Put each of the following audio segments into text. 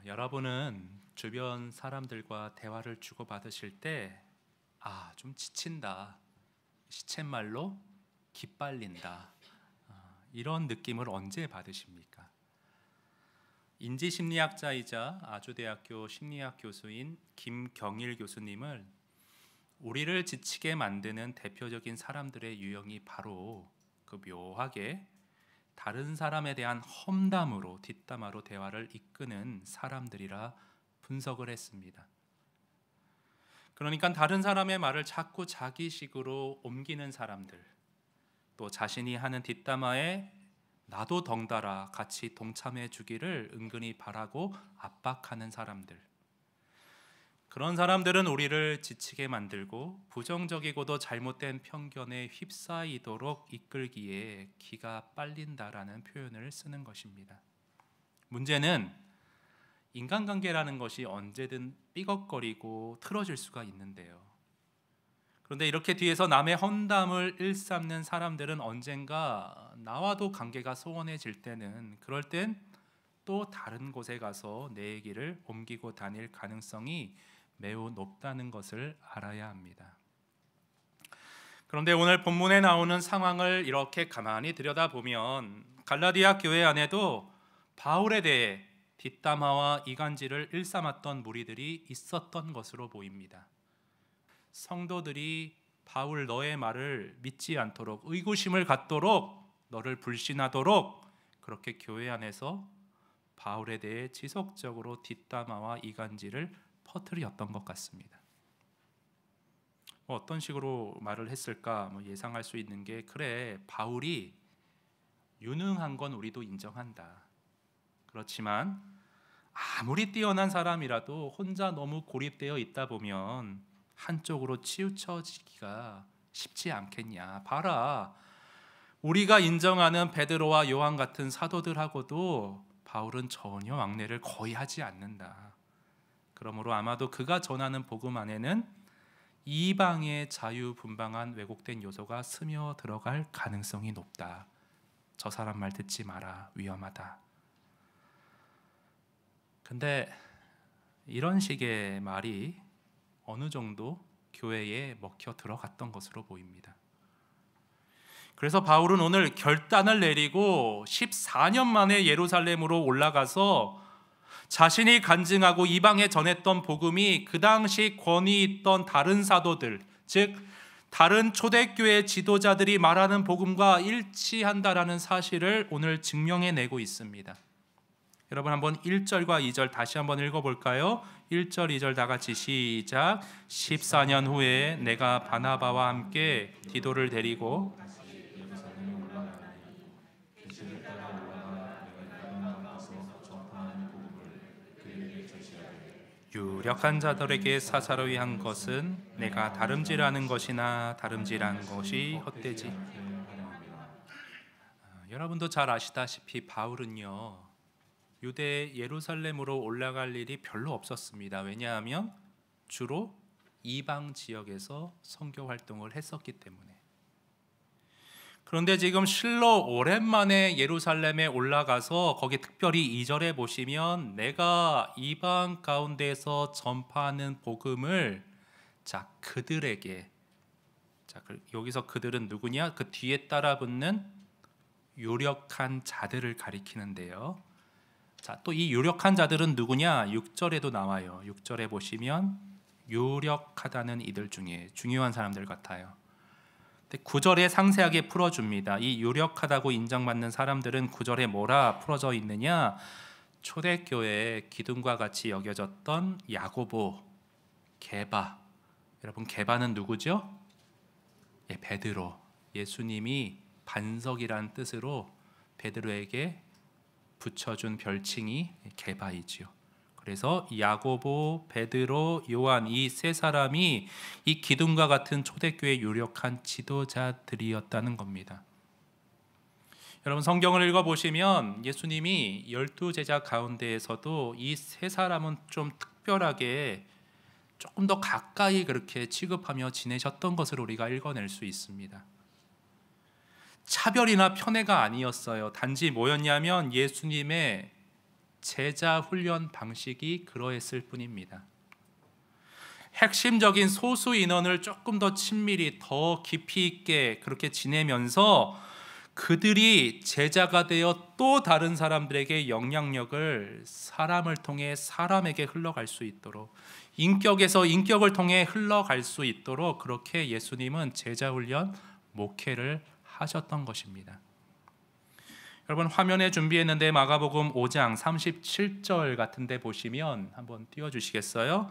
여러분은 주변 사람들과 대화를 주고받으실 때 좀 지친다, 시쳇말로 기빨린다, 이런 느낌을 언제 받으십니까? 인지심리학자이자 아주대학교 심리학 교수인 김경일 교수님을 우리를 지치게 만드는 대표적인 사람들의 유형이 바로 그 묘하게 다른 사람에 대한 험담으로 뒷담화로 대화를 이끄는 사람들이라 분석을 했습니다. 그러니까 다른 사람의 말을 자꾸 자기식으로 옮기는 사람들, 또 자신이 하는 뒷담화에 나도 덩달아 같이 동참해 주기를 은근히 바라고 압박하는 사람들, 그런 사람들은 우리를 지치게 만들고 부정적이고도 잘못된 편견에 휩싸이도록 이끌기에 기가 빨린다라는 표현을 쓰는 것입니다. 문제는 인간관계라는 것이 언제든 삐걱거리고 틀어질 수가 있는데요. 그런데 이렇게 뒤에서 남의 험담을 일삼는 사람들은 언젠가 나와도 관계가 소원해질 때는, 그럴 땐 또 다른 곳에 가서 내 얘기를 옮기고 다닐 가능성이 매우 높다는 것을 알아야 합니다. 그런데 오늘 본문에 나오는 상황을 이렇게 가만히 들여다보면 갈라디아 교회 안에도 바울에 대해 뒷담화와 이간질을 일삼았던 무리들이 있었던 것으로 보입니다. 성도들이 바울 너의 말을 믿지 않도록, 의구심을 갖도록, 너를 불신하도록 그렇게 교회 안에서 바울에 대해 지속적으로 뒷담화와 이간질을 퍼뜨렸던 것 같습니다. 어떤 식으로 말을 했을까 예상할 수 있는 게, 그래 바울이 유능한 건 우리도 인정한다. 그렇지만 아무리 뛰어난 사람이라도 혼자 너무 고립되어 있다 보면 한쪽으로 치우쳐지기가 쉽지 않겠냐. 봐라, 우리가 인정하는 베드로와 요한 같은 사도들하고도 바울은 전혀 왕래를 거의 하지 않는다. 그러므로 아마도 그가 전하는 복음 안에는 이방의 자유분방한 왜곡된 요소가 스며 들어갈 가능성이 높다. 저 사람 말 듣지 마라, 위험하다. 근데 이런 식의 말이 어느 정도 교회에 먹혀 들어갔던 것으로 보입니다. 그래서 바울은 오늘 결단을 내리고 14년 만에 예루살렘으로 올라가서 자신이 간증하고 이방에 전했던 복음이 그 당시 권위 있던 다른 사도들, 즉 다른 초대교회 지도자들이 말하는 복음과 일치한다라는 사실을 오늘 증명해내고 있습니다. 여러분 한번 1절과 2절 다시 한번 읽어볼까요? 1절 2절 다 같이 시작. 14년 후에 내가 바나바와 함께 디도를 데리고 유력한 자들에게 사사로이 한 것은 내가 다름질하는 것이나 다름질한 것이 헛되지. 여러분도 잘 아시다시피 바울은요, 유대 예루살렘으로 올라갈 일이 별로 없었습니다. 왜냐하면 주로 이방 지역에서 선교 활동을 했었기 때문에. 그런데 지금 실로 오랜만에 예루살렘에 올라가서 거기 특별히 2절에 보시면 내가 이방 가운데서 전파하는 복음을 그들에게, 여기서 그들은 누구냐? 그 뒤에 따라 붙는 유력한 자들을 가리키는데요. 또 이 유력한 자들은 누구냐? 6절에도 나와요. 6절에 보시면 유력하다는 이들 중에 중요한 사람들 같아요. 9절에 상세하게 풀어줍니다. 이 유력하다고 인정받는 사람들은 9절에 뭐라 풀어져 있느냐? 초대교회의 기둥과 같이 여겨졌던 야고보, 게바. 여러분 게바는 누구죠? 베드로. 예수님이 반석이란 뜻으로 베드로에게 붙여준 별칭이 게바이지요. 그래서 야고보, 베드로, 요한 이 세 사람이 이 기둥과 같은 초대교회의 유력한 지도자들이었다는 겁니다. 여러분 성경을 읽어보시면 예수님이 12제자 가운데에서도 이 세 사람은 좀 특별하게 조금 더 가까이 그렇게 취급하며 지내셨던 것을 우리가 읽어낼 수 있습니다. 차별이나 편애가 아니었어요. 단지 뭐였냐면 예수님의 제자 훈련 방식이 그러했을 뿐입니다. 핵심적인 소수 인원을 조금 더 친밀히 더 깊이 있게 그렇게 지내면서 그들이 제자가 되어 또 다른 사람들에게 영향력을 사람을 통해 사람에게 흘러갈 수 있도록, 인격에서 인격을 통해 흘러갈 수 있도록 그렇게 예수님은 제자 훈련 목회를 하셨던 것입니다. 여러분, 화면에 준비했는데 마가복음 5장 37절 같은 데 보시면 한번 띄워주시겠어요?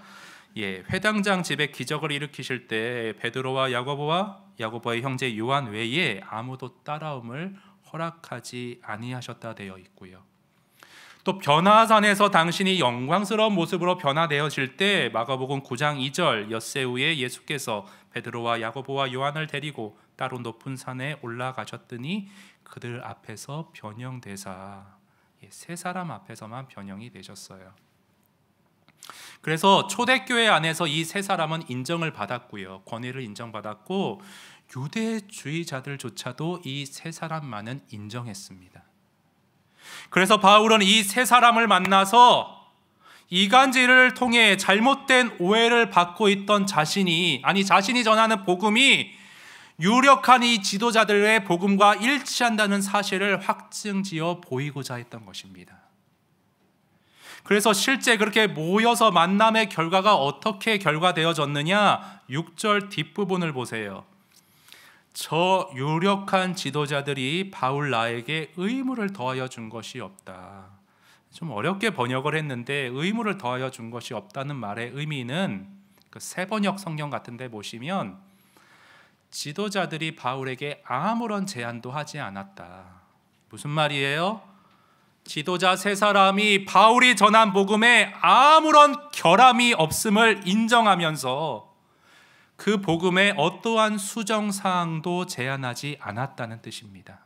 회당장 집에 기적을 일으키실 때 베드로와 야고보의 형제 요한 외에 아무도 따라옴을 허락하지 아니하셨다 되어 있고요. 또 변화산에서 당신이 영광스러운 모습으로 변화되어질 때 마가복음 9장 2절 엿새 후에 예수께서 베드로와 야고보와 요한을 데리고 따로 높은 산에 올라가셨더니 그들 앞에서 변형되사, 세 사람 앞에서만 변형이 되셨어요. 그래서 초대교회 안에서 이 세 사람은 인정을 받았고요, 권위를 인정받았고 유대주의자들조차도 이 세 사람만은 인정했습니다. 그래서 바울은 이 세 사람을 만나서 이간질을 통해 잘못된 오해를 받고 있던 자신이 전하는 복음이 유력한 이 지도자들의 복음과 일치한다는 사실을 확증지어 보이고자 했던 것입니다. 그래서 실제 그렇게 모여서 만남의 결과가 어떻게 결과되어졌느냐, 6절 뒷부분을 보세요. 저 유력한 지도자들이 바울 나에게 의무를 더하여 준 것이 없다. 좀 어렵게 번역을 했는데 의무를 더하여 준 것이 없다는 말의 의미는 그 새번역 성경 같은 데 보시면 지도자들이 바울에게 아무런 제안도 하지 않았다. 무슨 말이에요? 지도자 세 사람이 바울이 전한 복음에 아무런 결함이 없음을 인정하면서 그 복음에 어떠한 수정사항도 제안하지 않았다는 뜻입니다.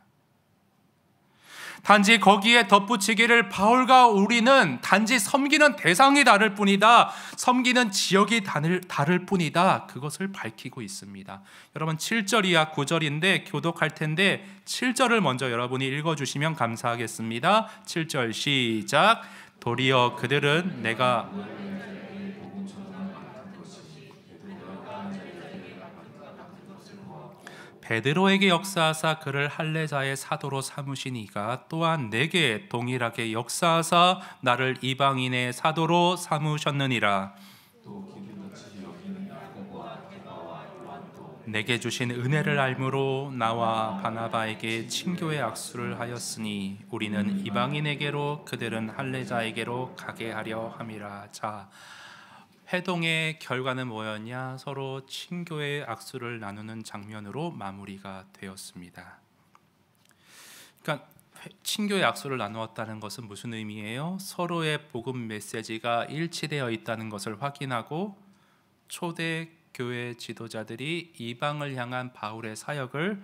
단지 거기에 덧붙이기를 바울과 우리는 단지 섬기는 대상이 다를 뿐이다, 섬기는 지역이 다를 뿐이다, 그것을 밝히고 있습니다. 여러분, 7절 이하 9절인데 교독할 텐데 7절을 먼저 여러분이 읽어주시면 감사하겠습니다. 7절 시작. 도리어 그들은 내가 베드로에게 역사하사 그를 할례자의 사도로 삼으시니가 또한 내게 동일하게 역사하사 나를 이방인의 사도로 삼으셨느니라. 내게 주신 은혜를 알므로 나와 바나바에게 친교의 악수를 하였으니 우리는 이방인에게로 그들은 할례자에게로 가게 하려 함이라. 자, 회동의 결과는 뭐였냐? 서로 친교의 악수를 나누는 장면으로 마무리가 되었습니다. 그러니까 친교의 악수를 나누었다는 것은 무슨 의미예요? 서로의 복음 메시지가 일치되어 있다는 것을 확인하고 초대교회 지도자들이 이방을 향한 바울의 사역을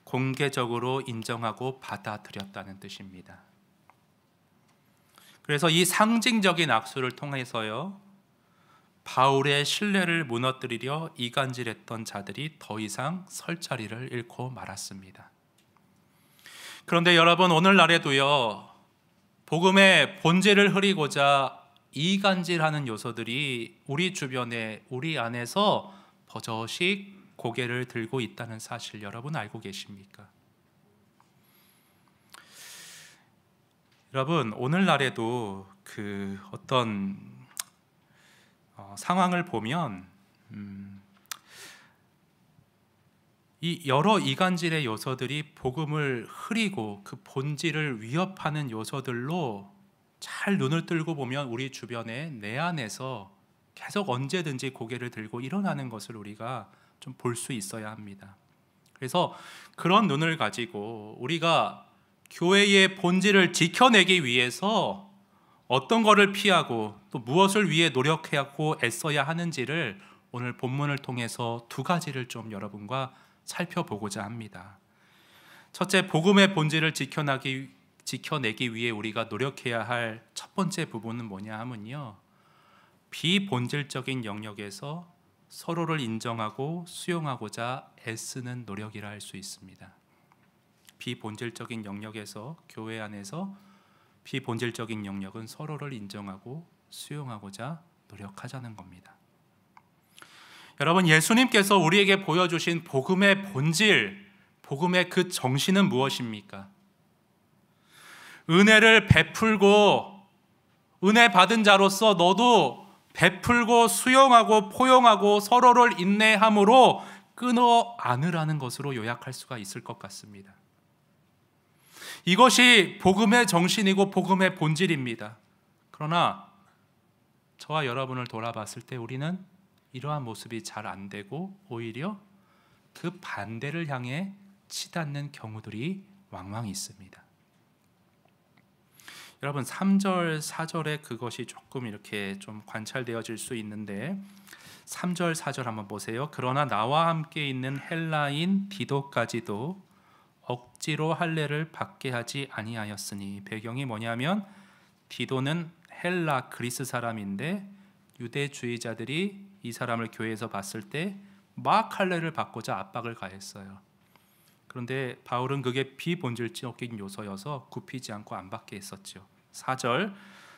공개적으로 인정하고 받아들였다는 뜻입니다. 그래서 이 상징적인 악수를 통해서요, 바울의 신뢰를 무너뜨리려 이간질했던 자들이 더 이상 설 자리를 잃고 말았습니다. 그런데 여러분, 오늘날에도요, 복음의 본질을 흐리고자 이간질하는 요소들이 우리 주변에, 우리 안에서 버젓이 고개를 들고 있다는 사실 여러분 알고 계십니까? 여러분, 오늘날에도 그 어떤 상황을 보면 이 여러 이간질의 요소들이 복음을 흐리고 그 본질을 위협하는 요소들로 잘 눈을 뜨고 보면 우리 주변에, 내 안에서 계속 언제든지 고개를 들고 일어나는 것을 우리가 좀 볼 수 있어야 합니다. 그래서 그런 눈을 가지고 우리가 교회의 본질을 지켜내기 위해서 어떤 것을 피하고 또 무엇을 위해 노력하고 애써야 하는지를 오늘 본문을 통해서 두 가지를 좀 여러분과 살펴보고자 합니다. 첫째, 복음의 본질을 지켜내기 위해 우리가 노력해야 할 첫 번째 부분은 뭐냐 하면요, 비본질적인 영역에서 서로를 인정하고 수용하고자 애쓰는 노력이라 할 수 있습니다. 비본질적인 영역에서 교회 안에서 비본질적인 영역은 서로를 인정하고 수용하고자 노력하자는 겁니다. 여러분, 예수님께서 우리에게 보여주신 복음의 본질, 복음의 그 정신은 무엇입니까? 은혜를 베풀고 은혜 받은 자로서 너도 베풀고 수용하고 포용하고 서로를 인내함으로 끊어 안으라는 것으로 요약할 수가 있을 것 같습니다. 이것이 복음의 정신이고 복음의 본질입니다. 그러나 저와 여러분을 돌아봤을 때 우리는 이러한 모습이 잘 안 되고 오히려 그 반대를 향해 치닫는 경우들이 왕왕 있습니다. 여러분, 3절, 4절에 그것이 조금 이렇게 좀 관찰되어질 수 있는데 3절, 4절 한번 보세요. 그러나 나와 함께 있는 헬라인 디도까지도 억지로 할례를 받게 하지 아니하였으니, 배경이 뭐냐면 디도는 헬라 그리스 사람인데 유대주의자들이 이 사람을 교회에서 봤을 때 막 할례를 받고자 압박을 가했어요. 그런데 바울은 그게 비본질적인 요소여서 굽히지 않고 안 받게 했었죠. 4절,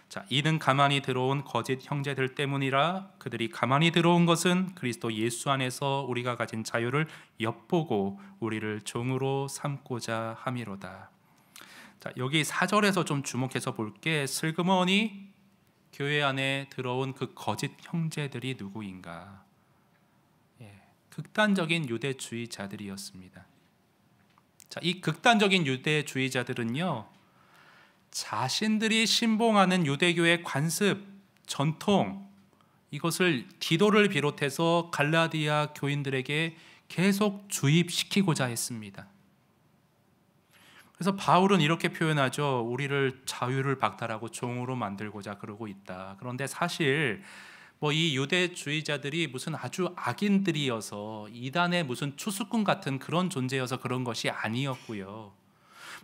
자, 이는 가만히 들어온 거짓 형제들 때문이라. 그들이 가만히 들어온 것은 그리스도 예수 안에서 우리가 가진 자유를 엿보고 우리를 종으로 삼고자 함이로다. 자, 여기 4절에서 좀 주목해서 볼게. 슬그머니 교회 안에 들어온 그 거짓 형제들이 누구인가? 극단적인 유대주의자들이었습니다. 자, 이 극단적인 유대주의자들은요, 자신들이 신봉하는 유대교의 관습, 전통, 이것을 디도를 비롯해서 갈라디아 교인들에게 계속 주입시키고자 했습니다. 그래서 바울은 이렇게 표현하죠. 우리를 자유를 박탈하고 종으로 만들고자 그러고 있다. 그런데 사실 이 유대주의자들이 무슨 아주 악인들이어서 이단의 무슨 추수꾼 같은 그런 존재여서 그런 것이 아니었고요.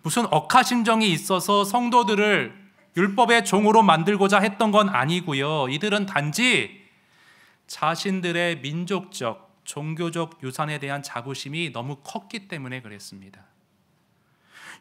무슨 억하심정이 있어서 성도들을 율법의 종으로 만들고자 했던 건 아니고요. 이들은 단지 자신들의 민족적, 종교적 유산에 대한 자부심이 너무 컸기 때문에 그랬습니다.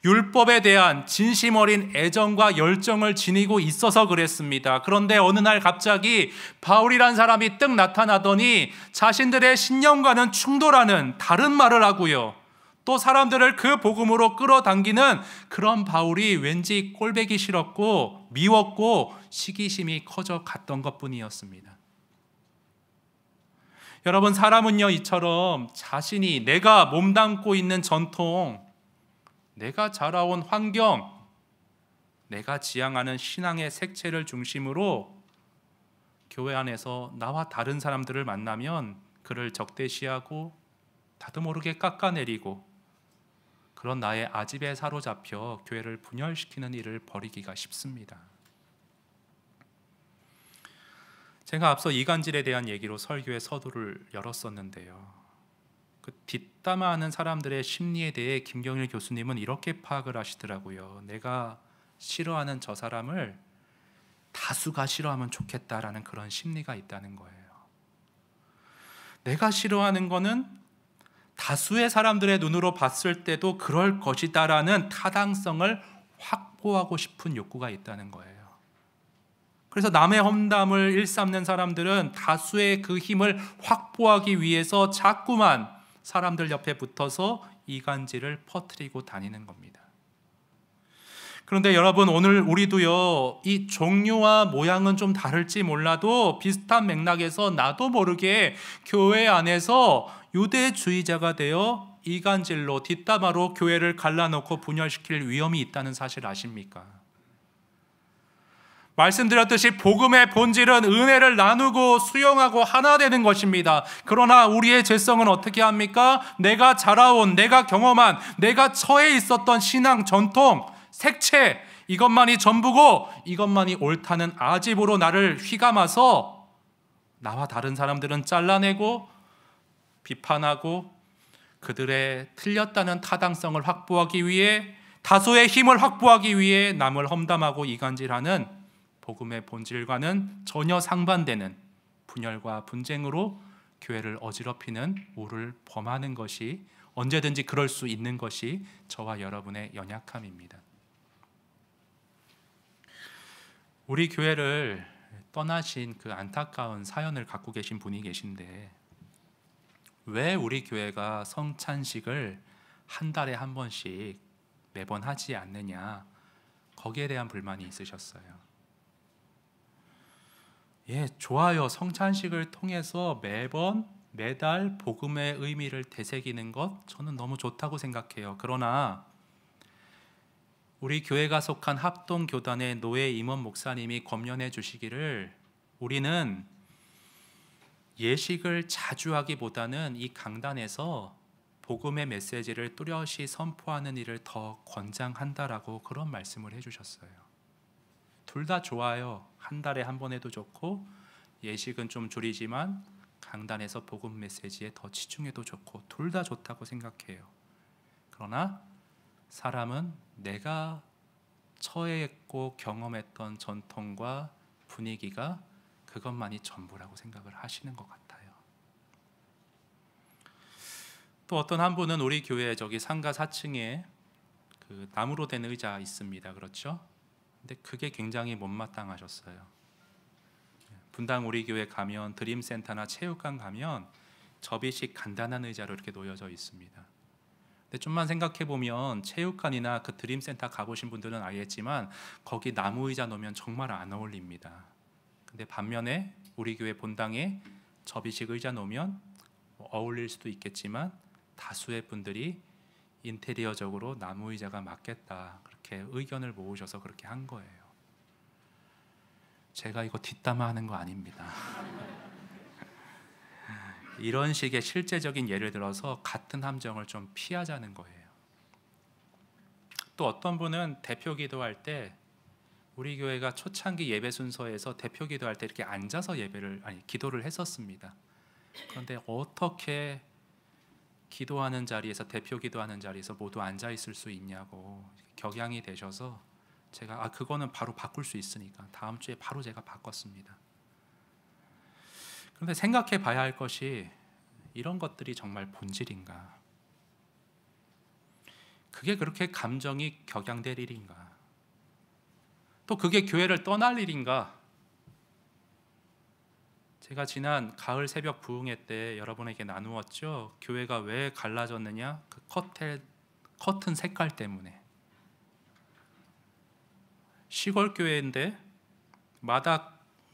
율법에 대한 진심 어린 애정과 열정을 지니고 있어서 그랬습니다. 그런데 어느 날 갑자기 바울이란 사람이 뜩 나타나더니 자신들의 신념과는 충돌하는 다른 말을 하고요. 또 사람들을 그 복음으로 끌어당기는 그런 바울이 왠지 꼴보기 싫었고 미웠고 시기심이 커져 갔던 것뿐이었습니다. 여러분, 사람은요, 이처럼 자신이 내가 몸담고 있는 전통, 내가 자라온 환경, 내가 지향하는 신앙의 색채를 중심으로 교회 안에서 나와 다른 사람들을 만나면 그를 적대시하고 나도 모르게 깎아내리고 그런 나의 아집에 사로잡혀 교회를 분열시키는 일을 벌이기가 쉽습니다. 제가 앞서 이간질에 대한 얘기로 설교의 서두를 열었었는데요. 그 뒷담화하는 사람들의 심리에 대해 김경일 교수님은 이렇게 파악을 하시더라고요. 내가 싫어하는 저 사람을 다수가 싫어하면 좋겠다라는 그런 심리가 있다는 거예요. 내가 싫어하는 거는 다수의 사람들의 눈으로 봤을 때도 그럴 것이다라는 타당성을 확보하고 싶은 욕구가 있다는 거예요. 그래서 남의 험담을 일삼는 사람들은 다수의 그 힘을 확보하기 위해서 자꾸만 사람들 옆에 붙어서 이간질을 퍼뜨리고 다니는 겁니다. 그런데 여러분, 오늘 우리도요, 이 종류와 모양은 좀 다를지 몰라도 비슷한 맥락에서 나도 모르게 교회 안에서 유대주의자가 되어 이간질로 뒷담화로 교회를 갈라놓고 분열시킬 위험이 있다는 사실 아십니까? 말씀드렸듯이 복음의 본질은 은혜를 나누고 수용하고 하나 되는 것입니다. 그러나 우리의 죄성은 어떻게 합니까? 내가 자라온, 내가 경험한, 내가 처해 있었던 신앙 전통, 색채, 이것만이 전부고 이것만이 옳다는 아집으로 나를 휘감아서 나와 다른 사람들은 잘라내고 비판하고 그들의 틀렸다는 타당성을 확보하기 위해, 다수의 힘을 확보하기 위해 남을 험담하고 이간질하는 복음의 본질과는 전혀 상반되는 분열과 분쟁으로 교회를 어지럽히는 오를 범하는 것이, 언제든지 그럴 수 있는 것이 저와 여러분의 연약함입니다. 우리 교회를 떠나신 그 안타까운 사연을 갖고 계신 분이 계신데, 왜 우리 교회가 성찬식을 한 달에 한 번씩 매번 하지 않느냐, 거기에 대한 불만이 있으셨어요. 예, 좋아요. 성찬식을 통해서 매달 복음의 의미를 되새기는 것, 저는 너무 좋다고 생각해요. 그러나 우리 교회가 속한 합동교단의 노예 임원 목사님이 권면해 주시기를, 우리는 예식을 자주 하기보다는 이 강단에서 복음의 메시지를 뚜렷이 선포하는 일을 더 권장한다라고 그런 말씀을 해주셨어요. 둘 다 좋아요. 한 달에 한 번 해도 좋고, 예식은 좀 줄이지만 강단에서 복음 메시지에 더 치중해도 좋고, 둘 다 좋다고 생각해요. 그러나 사람은 내가 처해했고 경험했던 전통과 분위기가 그것만이 전부라고 생각을 하시는 것 같아요. 또 어떤 한 분은 우리 교회 저기 상가 4층에 그 나무로 된 의자 있습니다. 그렇죠? 근데 그게 굉장히 못마땅하셨어요. 분당 우리 교회 가면, 드림센터나 체육관 가면 접이식 간단한 의자로 이렇게 놓여져 있습니다. 근데 좀만 생각해 보면 체육관이나 그 드림센터 가보신 분들은 알겠지만 거기 나무 의자 놓으면 정말 안 어울립니다. 근데 반면에 우리 교회 본당에 접이식 의자 놓으면 어울릴 수도 있겠지만 다수의 분들이 인테리어적으로 나무 의자가 맞겠다, 그렇게 의견을 모으셔서 그렇게 한 거예요. 제가 이거 뒷담화하는 거 아닙니다. 이런 식의 실제적인 예를 들어서 같은 함정을 좀 피하자는 거예요. 또 어떤 분은 대표 기도할 때, 우리 교회가 초창기 예배 순서에서 대표 기도할 때 이렇게 앉아서 기도를 했었습니다. 그런데 어떻게 기도하는 자리에서, 대표 기도하는 자리에서 모두 앉아 있을 수 있냐고 격양이 되셔서 제가 그거는 바로 바꿀 수 있으니까 다음 주에 바로 제가 바꿨습니다. 그런데 생각해 봐야 할 것이, 이런 것들이 정말 본질인가? 그게 그렇게 감정이 격양될 일인가? 또 그게 교회를 떠날 일인가? 제가 지난 가을 새벽 부흥회 때 여러분에게 나누었죠. 교회가 왜 갈라졌느냐? 그 커튼 색깔 때문에. 시골 교회인데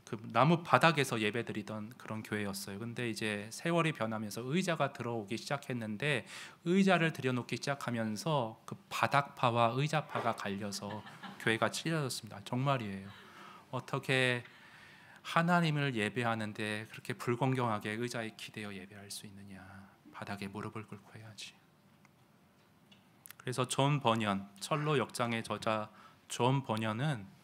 그 나무 바닥에서 예배드리던 그런 교회였어요. 근데 이제 세월이 변하면서 의자가 들어오기 시작했는데, 의자를 들여놓기 시작하면서 그 바닥파와 의자파가 갈려서 교회가 찢어졌습니다. 정말이에요. 어떻게 하나님을 예배하는데 그렇게 불공평하게 의자에 기대어 예배할 수 있느냐? 바닥에 무릎을 꿇고 해야지. 그래서 존 버년, 철로 역장의 저자 존 버년은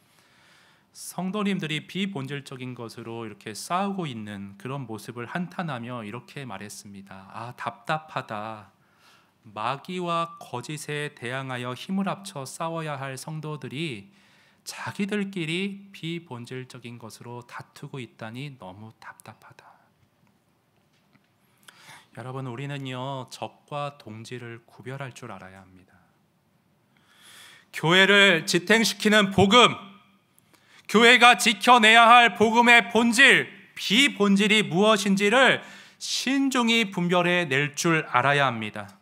성도님들이 비본질적인 것으로 이렇게 싸우고 있는 그런 모습을 한탄하며 이렇게 말했습니다. 답답하다. 마귀와 거짓에 대항하여 힘을 합쳐 싸워야 할 성도들이 자기들끼리 비본질적인 것으로 다투고 있다니 너무 답답하다. 여러분, 우리는요, 적과 동지를 구별할 줄 알아야 합니다. 교회를 지탱시키는 복음, 교회가 지켜내야 할 복음의 본질, 비본질이 무엇인지를 신중히 분별해 낼 줄 알아야 합니다.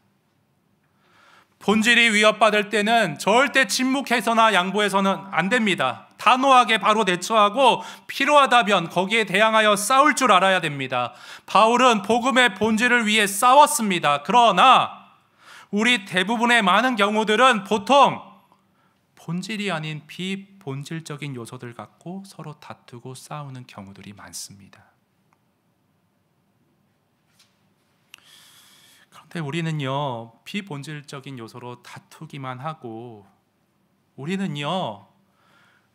본질이 위협받을 때는 절대 침묵해서나 양보해서는 안 됩니다. 단호하게 바로 대처하고 필요하다면 거기에 대항하여 싸울 줄 알아야 됩니다. 바울은 복음의 본질을 위해 싸웠습니다. 그러나 우리 대부분의 많은 경우들은 보통 본질이 아닌 비본질적인 요소들 갖고 서로 다투고 싸우는 경우들이 많습니다. 그런데 우리는요, 비본질적인 요소로 다투기만 하고, 우리는요,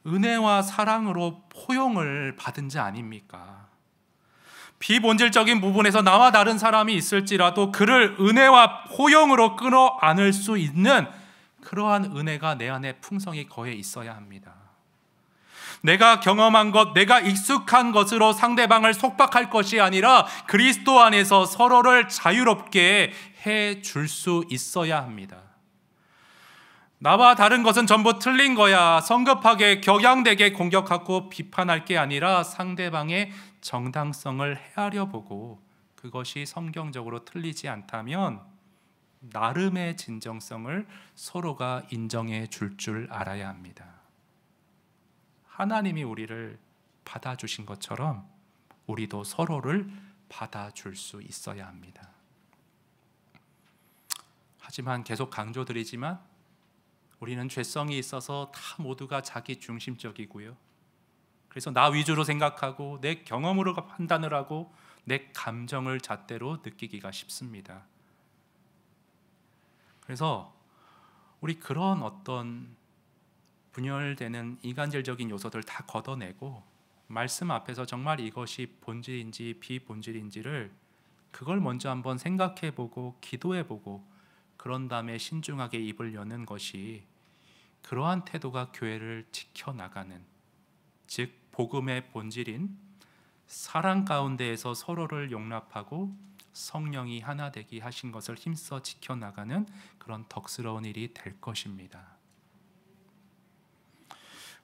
은혜와 사랑으로 포용을 받은 자 아닙니까? 비본질적인 부분에서 나와 다른 사람이 있을지라도 그를 은혜와 포용으로 끌어 안을 수 있는 그러한 은혜가 내 안에 풍성히 거해 있어야 합니다. 내가 경험한 것, 내가 익숙한 것으로 상대방을 속박할 것이 아니라 그리스도 안에서 서로를 자유롭게 해줄 수 있어야 합니다. 나와 다른 것은 전부 틀린 거야. 성급하게 격양되게 공격하고 비판할 게 아니라 상대방의 정당성을 헤아려 보고 그것이 성경적으로 틀리지 않다면 나름의 진정성을 서로가 인정해 줄 알아야 합니다. 하나님이 우리를 받아주신 것처럼 우리도 서로를 받아줄 수 있어야 합니다. 하지만 계속 강조드리지만 우리는 죄성이 있어서 다 모두가 자기 중심적이고요. 그래서 나 위주로 생각하고 내 경험으로 판단을 하고 내 감정을 잣대로 느끼기가 쉽습니다. 그래서 우리 그런 어떤 분열되는 이간질적인 요소들 다 걷어내고 말씀 앞에서 정말 이것이 본질인지 비본질인지를 그걸 먼저 한번 생각해보고 기도해보고 그런 다음에 신중하게 입을 여는 것이 그러한 태도가 교회를 지켜나가는, 즉 복음의 본질인 사랑 가운데에서 서로를 용납하고 성령이 하나 되게 하신 것을 힘써 지켜나가는 그런 덕스러운 일이 될 것입니다.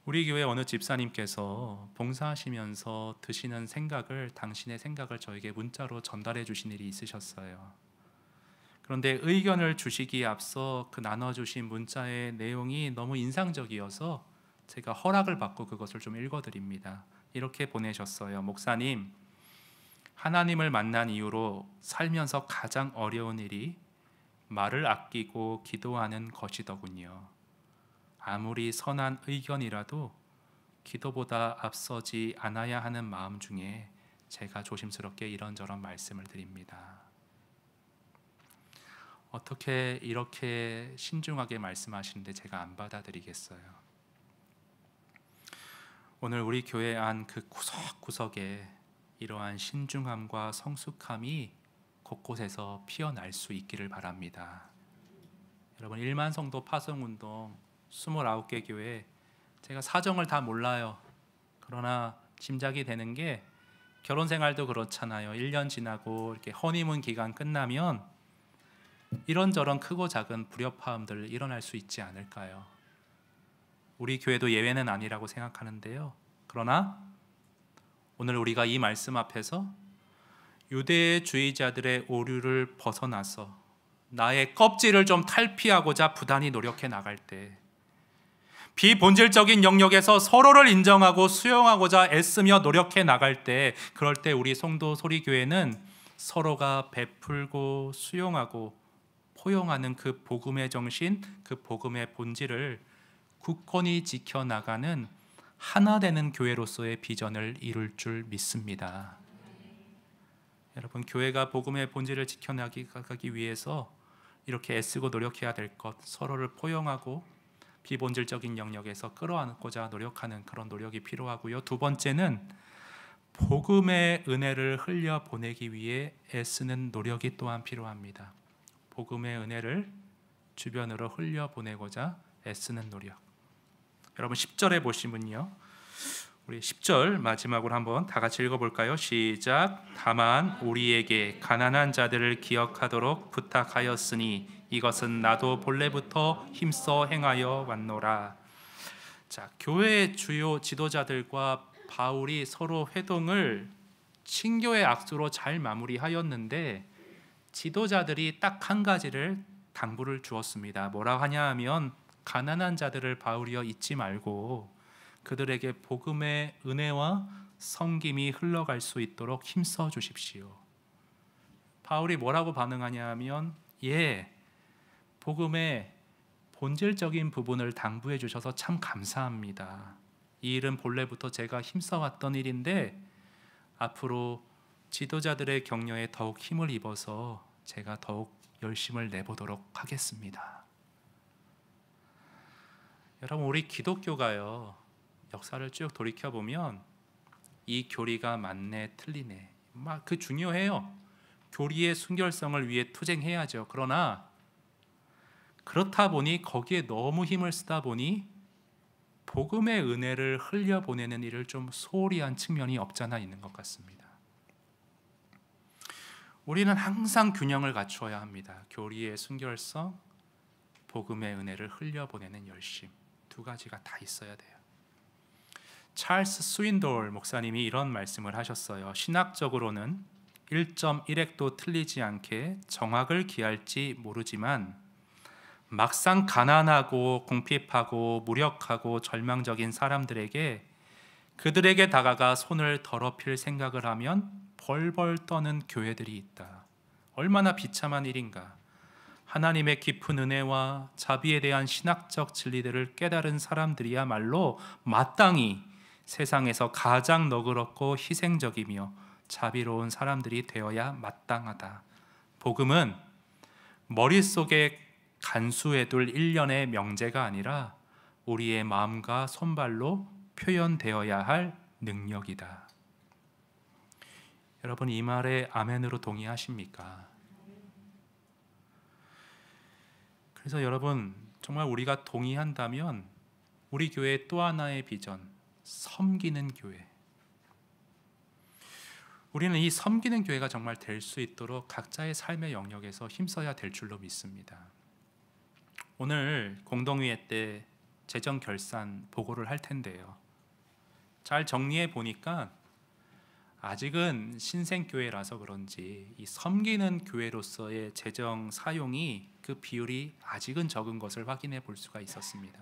우리 교회 어느 집사님께서 봉사하시면서 드시는 생각을, 당신의 생각을 저에게 문자로 전달해 주신 일이 있으셨어요. 그런데 의견을 주시기에 앞서 그 나눠주신 문자의 내용이 너무 인상적이어서 제가 허락을 받고 그것을 좀 읽어드립니다. 이렇게 보내셨어요. 목사님, 하나님을 만난 이후로 살면서 가장 어려운 일이 말을 아끼고 기도하는 것이더군요. 아무리 선한 의견이라도 기도보다 앞서지 않아야 하는 마음 중에 제가 조심스럽게 이런저런 말씀을 드립니다. 어떻게 이렇게 신중하게 말씀하시는데 제가 안 받아들이겠어요. 오늘 우리 교회 안 그 구석구석에 이러한 신중함과 성숙함이 곳곳에서 피어날 수 있기를 바랍니다. 여러분, 1만 성도 파송운동 29개 교회, 제가 사정을 다 몰라요. 그러나 짐작이 되는 게 결혼 생활도 그렇잖아요. 1년 지나고 이렇게 허니문 기간 끝나면 이런저런 크고 작은 불협화음들 일어날 수 있지 않을까요? 우리 교회도 예외는 아니라고 생각하는데요. 그러나 오늘 우리가 이 말씀 앞에서 유대주의자들의 오류를 벗어나서 나의 껍질을 좀 탈피하고자 부단히 노력해 나갈 때, 비본질적인 영역에서 서로를 인정하고 수용하고자 애쓰며 노력해 나갈 때, 그럴 때 우리 성도 소리교회는 서로가 베풀고 수용하고 포용하는 그 복음의 정신, 그 복음의 본질을 굳건히 지켜나가는 하나 되는 교회로서의 비전을 이룰 줄 믿습니다. 여러분, 교회가 복음의 본질을 지켜나가기 위해서 이렇게 애쓰고 노력해야 될 것, 서로를 포용하고 비본질적인 영역에서 끌어안고자 노력하는 그런 노력이 필요하고요. 두 번째는 복음의 은혜를 흘려보내기 위해 애쓰는 노력이 또한 필요합니다. 복음의 은혜를 주변으로 흘려보내고자 애쓰는 노력. 여러분 10절에 보시면요, 우리 10절 마지막으로 한번 다 같이 읽어볼까요? 시작. 다만 우리에게 가난한 자들을 기억하도록 부탁하였으니 이것은 나도 본래부터 힘써 행하여 왔노라. 자, 교회의 주요 지도자들과 바울이 서로 회동을 친교의 악수로 잘 마무리하였는데 지도자들이 딱 한 가지를 당부를 주었습니다. 뭐라고 하냐 하면 가난한 자들을 바울이여 잊지 말고 그들에게 복음의 은혜와 섬김이 흘러갈 수 있도록 힘써 주십시오. 바울이 뭐라고 반응하냐 하면 복음의 본질적인 부분을 당부해 주셔서 참 감사합니다. 이 일은 본래부터 제가 힘써왔던 일인데 앞으로 지도자들의 격려에 더욱 힘을 입어서 제가 더욱 열심을 내보도록 하겠습니다. 여러분, 우리 기독교가요, 역사를 쭉 돌이켜보면 이 교리가 맞네 틀리네 그 중요해요. 교리의 순결성을 위해 투쟁해야죠. 그러나 그렇다 보니 거기에 너무 힘을 쓰다 보니 복음의 은혜를 흘려보내는 일을 좀 소홀히 한 측면이 없잖아 있는 것 같습니다. 우리는 항상 균형을 갖추어야 합니다. 교리의 순결성, 복음의 은혜를 흘려보내는 열심, 두 가지가 다 있어야 돼요. 찰스 스윈돌 목사님이 이런 말씀을 하셨어요. 신학적으로는 1.1획도 틀리지 않게 정확을 기할지 모르지만 막상 가난하고 궁핍하고 무력하고 절망적인 사람들에게 그들에게 다가가 손을 더럽힐 생각을 하면 벌벌 떠는 교회들이 있다. 얼마나 비참한 일인가. 하나님의 깊은 은혜와 자비에 대한 신학적 진리들을 깨달은 사람들이야말로 마땅히 세상에서 가장 너그럽고 희생적이며 자비로운 사람들이 되어야 마땅하다. 복음은 머릿속에 간수해둘 일련의 명제가 아니라 우리의 마음과 손발로 표현되어야 할 능력이다. 여러분, 이 말에 아멘으로 동의하십니까? 그래서 여러분, 정말 우리가 동의한다면 우리 교회의 또 하나의 비전, 섬기는 교회. 우리는 이 섬기는 교회가 정말 될 수 있도록 각자의 삶의 영역에서 힘써야 될 줄로 믿습니다. 오늘 공동회의 때 재정 결산 보고를 할 텐데요. 잘 정리해 보니까 아직은 신생교회라서 그런지 이 섬기는 교회로서의 재정 사용이 그 비율이 아직은 적은 것을 확인해 볼 수가 있었습니다.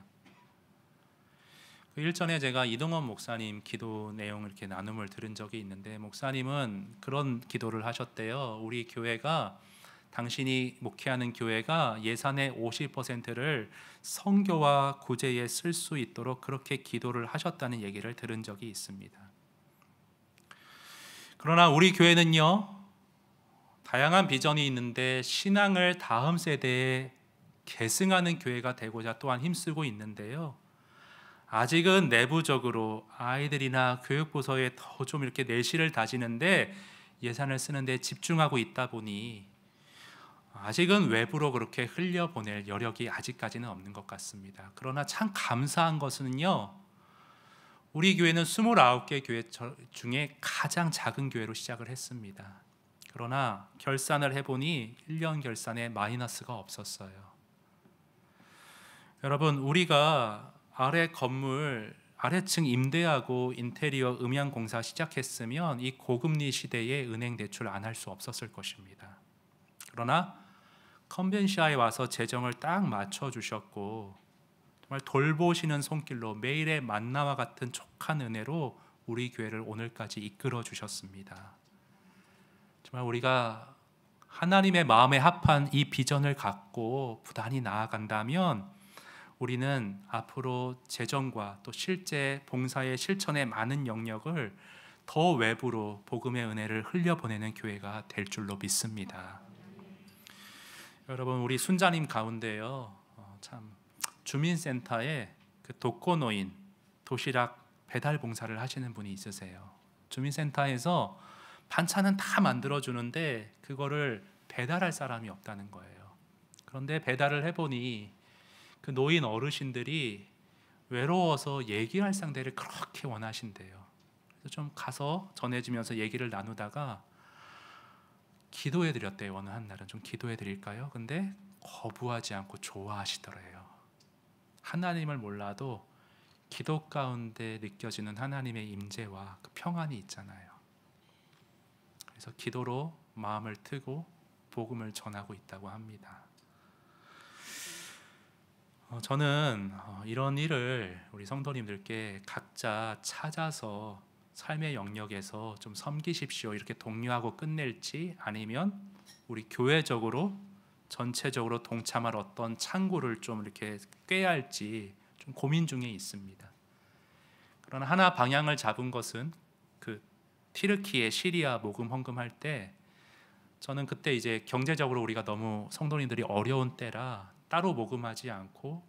그 일전에 제가 이동원 목사님 기도 내용을 이렇게 나눔을 들은 적이 있는데, 목사님은 그런 기도를 하셨대요. 우리 교회가, 당신이 목회하는 교회가 예산의 50%를 선교와 구제에 쓸 수 있도록 그렇게 기도를 하셨다는 얘기를 들은 적이 있습니다. 그러나 우리 교회는요, 다양한 비전이 있는데 신앙을 다음 세대에 계승하는 교회가 되고자 또한 힘쓰고 있는데요, 아직은 내부적으로 아이들이나 교육부서에 더 좀 이렇게 내실을 다지는데 예산을 쓰는데 집중하고 있다 보니 아직은 외부로 그렇게 흘려보낼 여력이 아직까지는 없는 것 같습니다. 그러나 참 감사한 것은요, 우리 교회는 29개 교회 중에 가장 작은 교회로 시작을 했습니다. 그러나 결산을 해보니 1년 결산에 마이너스가 없었어요. 여러분, 우리가 아래 건물 아래층 임대하고 인테리어 음향 공사 시작했으면 이 고금리 시대에 은행 대출 안 할 수 없었을 것입니다. 그러나 컨벤시아에 와서 재정을 딱 맞춰주셨고 정말 돌보시는 손길로 매일의 만나와 같은 촉한 은혜로 우리 교회를 오늘까지 이끌어 주셨습니다. 정말 우리가 하나님의 마음에 합한 이 비전을 갖고 부단히 나아간다면 우리는 앞으로 재정과 또 실제 봉사의 실천의 많은 영역을 더 외부로 복음의 은혜를 흘려보내는 교회가 될 줄로 믿습니다. 여러분, 우리 순자님 가운데요, 참 주민센터에 그 독거노인 도시락 배달 봉사를 하시는 분이 있으세요. 주민센터에서 반찬은 다 만들어주는데 그거를 배달할 사람이 없다는 거예요. 그런데 배달을 해보니 그 노인 어르신들이 외로워서 얘기할 상대를 그렇게 원하신대요. 그래서 좀 가서 전해주면서 얘기를 나누다가 기도해 드렸대요. 어느 한 날은 좀 기도해 드릴까요? 근데 거부하지 않고 좋아하시더래요. 하나님을 몰라도 기도 가운데 느껴지는 하나님의 임재와 그 평안이 있잖아요. 그래서 기도로 마음을 트고 복음을 전하고 있다고 합니다. 저는 이런 일을 우리 성도님들께 각자 찾아서 삶의 영역에서 좀 섬기십시오 이렇게 독려하고 끝낼지, 아니면 우리 교회적으로 전체적으로 동참할 어떤 창구를 좀 이렇게 꿰야 할지 좀 고민 중에 있습니다. 그러나 하나 방향을 잡은 것은 그 튀르키예 시리아 모금 헌금할 때 저는 그때 이제 경제적으로 우리가 너무 성도님들이 어려운 때라 따로 모금하지 않고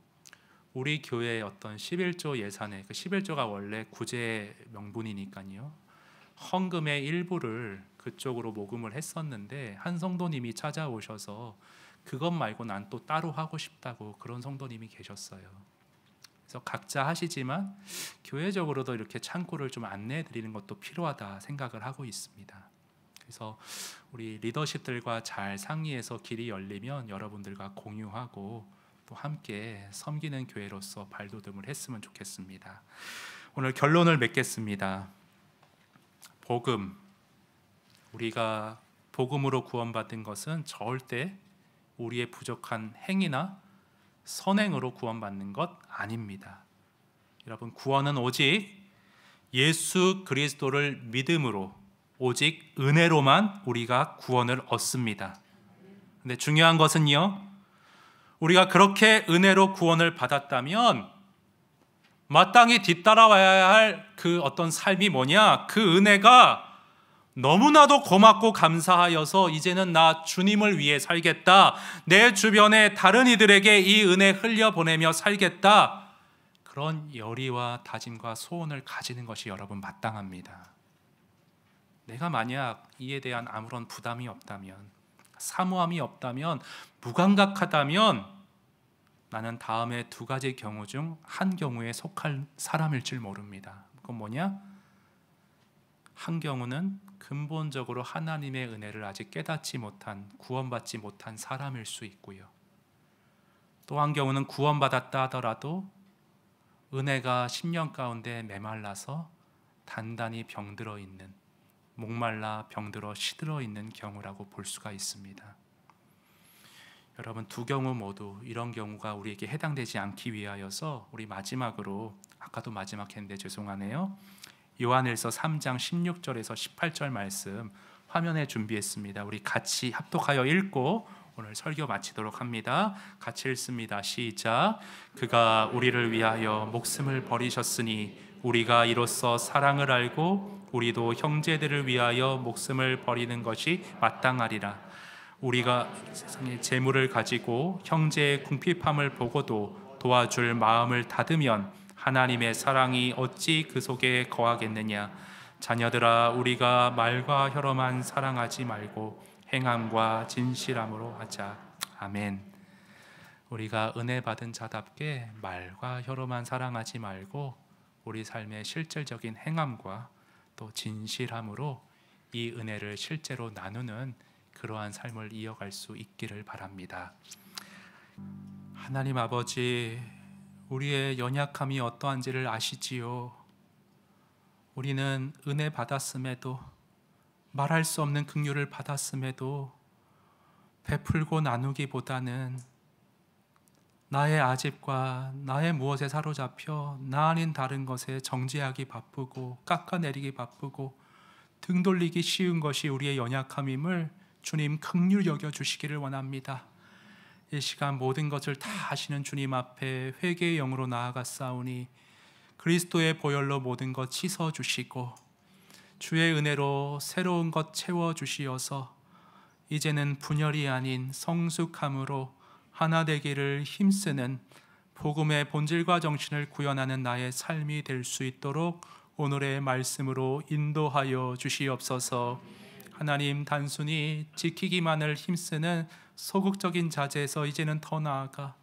우리 교회의 어떤 11조 예산에, 그 11조가 원래 구제 명분이니까요, 헌금의 일부를 그쪽으로 모금을 했었는데 한 성도님이 찾아오셔서 그것 말고 난 또 따로 하고 싶다고 그런 성도님이 계셨어요. 그래서 각자 하시지만 교회적으로도 이렇게 창구를 좀 안내해 드리는 것도 필요하다 생각을 하고 있습니다. 그래서 우리 리더십들과 잘 상의해서 길이 열리면 여러분들과 공유하고 또 함께 섬기는 교회로서 발돋움을 했으면 좋겠습니다. 오늘 결론을 맺겠습니다. 복음, 우리가 복음으로 구원받은 것은 절대 우리의 부족한 행위나 선행으로 구원받는 것 아닙니다. 여러분, 구원은 오직 예수 그리스도를 믿음으로, 오직 은혜로만 우리가 구원을 얻습니다. 근데 중요한 것은요, 우리가 그렇게 은혜로 구원을 받았다면 마땅히 뒤따라와야 할 그 어떤 삶이 뭐냐? 그 은혜가 너무나도 고맙고 감사하여서 이제는 나 주님을 위해 살겠다, 내 주변의 다른 이들에게 이 은혜 흘려보내며 살겠다, 그런 열의와 다짐과 소원을 가지는 것이 여러분 마땅합니다. 내가 만약 이에 대한 아무런 부담이 없다면, 사모함이 없다면, 무감각하다면 나는 다음에 두 가지 경우 중 한 경우에 속할 사람일 줄 모릅니다. 그건 뭐냐? 한 경우는 근본적으로 하나님의 은혜를 아직 깨닫지 못한, 구원받지 못한 사람일 수 있고요. 또 한 경우는 구원받았다 하더라도 은혜가 심령 가운데 메말라서 단단히 병들어 있는, 목말라 병들어 시들어 있는 경우라고 볼 수가 있습니다. 여러분, 두 경우 모두 이런 경우가 우리에게 해당되지 않기 위하여서 우리 마지막으로, 아까도 마지막 했는데 죄송하네요, 요한일서 3장 16절에서 18절 말씀 화면에 준비했습니다. 우리 같이 합독하여 읽고 오늘 설교 마치도록 합니다. 같이 읽습니다. 시작. 그가 우리를 위하여 목숨을 버리셨으니 우리가 이로써 사랑을 알고 우리도 형제들을 위하여 목숨을 버리는 것이 마땅하리라. 우리가 세상에 재물을 가지고 형제의 궁핍함을 보고도 도와줄 마음을 닫으면 하나님의 사랑이 어찌 그 속에 거하겠느냐. 자녀들아, 우리가 말과 혀로만 사랑하지 말고 행함과 진실함으로 하자. 아멘. 우리가 은혜 받은 자답게 말과 혀로만 사랑하지 말고 우리 삶의 실질적인 행함과 또 진실함으로 이 은혜를 실제로 나누는 그러한 삶을 이어갈 수 있기를 바랍니다. 하나님 아버지, 우리의 연약함이 어떠한지를 아시지요. 우리는 은혜 받았음에도, 말할 수 없는 긍휼을 받았음에도 베풀고 나누기보다는 나의 아집과 나의 무엇에 사로잡혀 나 아닌 다른 것에 정죄하기 바쁘고 깎아내리기 바쁘고 등 돌리기 쉬운 것이 우리의 연약함임을 주님 긍휼히 여겨주시기를 원합니다. 이 시간 모든 것을 다 아시는 주님 앞에 회개의 영으로 나아갔사오니 그리스도의 보혈로 모든 것 씻어주시고 주의 은혜로 새로운 것 채워주시어서 이제는 분열이 아닌 성숙함으로 하나 되기를 힘쓰는 복음의 본질과 정신을 구현하는 나의 삶이 될 수 있도록 오늘의 말씀으로 인도하여 주시옵소서. 하나님, 단순히 지키기만을 힘쓰는 소극적인 자세에서 이제는 더 나아가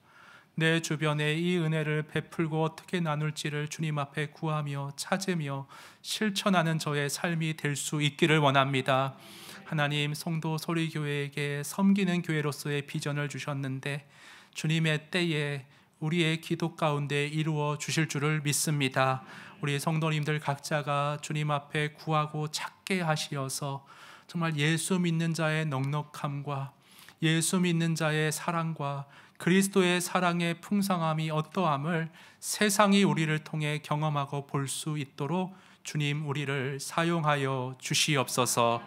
내 주변에 이 은혜를 베풀고 어떻게 나눌지를 주님 앞에 구하며 찾으며 실천하는 저의 삶이 될 수 있기를 원합니다. 하나님, 성도 소리교회에게 섬기는 교회로서의 비전을 주셨는데 주님의 때에 우리의 기도 가운데 이루어 주실 줄을 믿습니다. 우리 성도님들 각자가 주님 앞에 구하고 찾게 하시어서 정말 예수 믿는 자의 넉넉함과 예수 믿는 자의 사랑과 그리스도의 사랑의 풍성함이 어떠함을 세상이 우리를 통해 경험하고 볼 수 있도록 주님, 우리를 사용하여 주시옵소서.